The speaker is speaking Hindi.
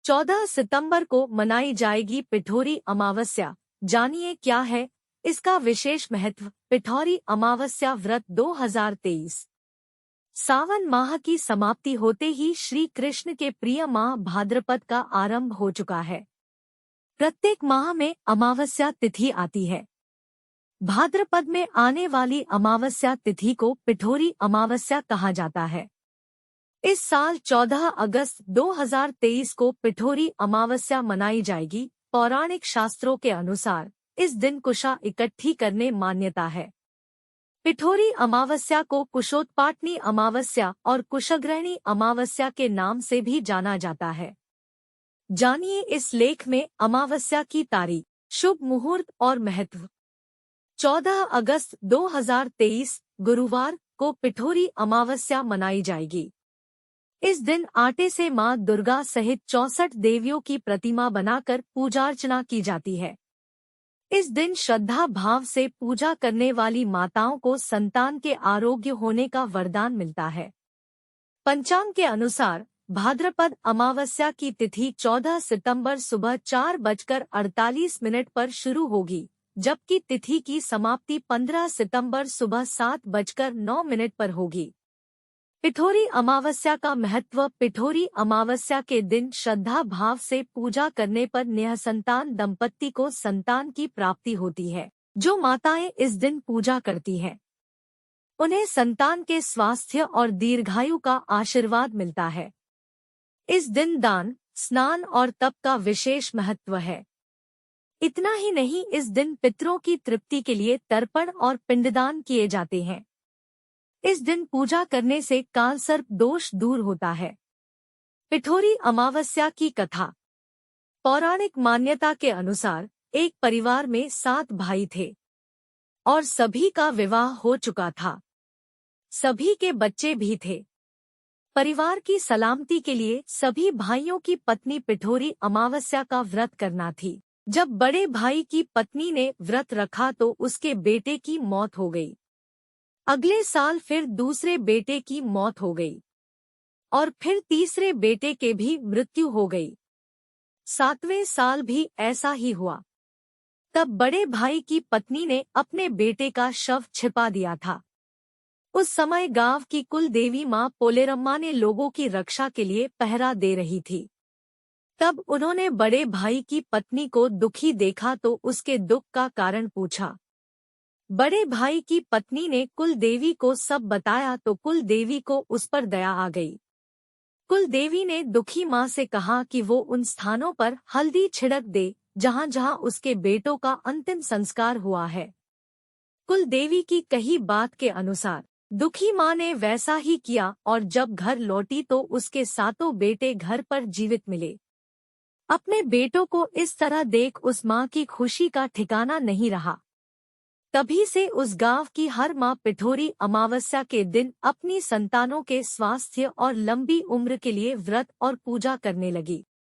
14 सितंबर को मनाई जाएगी पिठोरी अमावस्या। जानिए क्या है इसका विशेष महत्व। पिठोरी अमावस्या व्रत 2023 सावन माह की समाप्ति होते ही श्री कृष्ण के प्रिय माह भाद्रपद का आरंभ हो चुका है। प्रत्येक माह में अमावस्या तिथि आती है। भाद्रपद में आने वाली अमावस्या तिथि को पिठोरी अमावस्या कहा जाता है। इस साल 14 अगस्त 2023 को पिठोरी अमावस्या मनाई जाएगी। पौराणिक शास्त्रों के अनुसार इस दिन कुशा इकट्ठी करने मान्यता है। पिठोरी अमावस्या को कुशोत्पाटनी अमावस्या और कुशग्रहणी अमावस्या के नाम से भी जाना जाता है। जानिए इस लेख में अमावस्या की तारीख, शुभ मुहूर्त और महत्व। 14 अगस्त 2023 गुरुवार को पिठोरी अमावस्या मनाई जाएगी। इस दिन आटे से मां दुर्गा सहित 64 देवियों की प्रतिमा बनाकर पूजा अर्चना की जाती है। इस दिन श्रद्धा भाव से पूजा करने वाली माताओं को संतान के आरोग्य होने का वरदान मिलता है। पंचांग के अनुसार भाद्रपद अमावस्या की तिथि 14 सितंबर सुबह 4:48 पर शुरू होगी, जबकि तिथि की समाप्ति 15 सितंबर सुबह 7:09 पर होगी। पिठोरी अमावस्या का महत्व। पिठोरी अमावस्या के दिन श्रद्धा भाव से पूजा करने पर निःसंतान दंपत्ति को संतान की प्राप्ति होती है। जो माताएं इस दिन पूजा करती हैं, उन्हें संतान के स्वास्थ्य और दीर्घायु का आशीर्वाद मिलता है। इस दिन दान, स्नान और तप का विशेष महत्व है। इतना ही नहीं, इस दिन पितरों की तृप्ति के लिए तर्पण और पिंडदान किए जाते हैं। इस दिन पूजा करने से कालसर्प दोष दूर होता है। पिठोरी अमावस्या की कथा। पौराणिक मान्यता के अनुसार एक परिवार में 7 भाई थे और सभी का विवाह हो चुका था। सभी के बच्चे भी थे। परिवार की सलामती के लिए सभी भाइयों की पत्नी पिठोरी अमावस्या का व्रत करना थी। जब बड़े भाई की पत्नी ने व्रत रखा तो उसके बेटे की मौत हो गई। अगले साल फिर दूसरे बेटे की मौत हो गई और फिर तीसरे बेटे के भी मृत्यु हो गई। 7वें साल भी ऐसा ही हुआ। तब बड़े भाई की पत्नी ने अपने बेटे का शव छिपा दिया था। उस समय गांव की कुल देवी मां पोलेरम्मा ने लोगों की रक्षा के लिए पहरा दे रही थी। तब उन्होंने बड़े भाई की पत्नी को दुखी देखा तो उसके दुख का कारण पूछा। बड़े भाई की पत्नी ने कुल देवी को सब बताया तो कुल देवी को उस पर दया आ गई। कुल देवी ने दुखी मां से कहा कि वो उन स्थानों पर हल्दी छिड़क दे जहां जहां उसके बेटों का अंतिम संस्कार हुआ है। कुल देवी की कही बात के अनुसार दुखी मां ने वैसा ही किया और जब घर लौटी तो उसके 7 बेटे घर पर जीवित मिले। अपने बेटों को इस तरह देख उस मां की खुशी का ठिकाना नहीं रहा। तभी से उस गांव की हर मां पिठोरी अमावस्या के दिन अपनी संतानों के स्वास्थ्य और लंबी उम्र के लिए व्रत और पूजा करने लगी।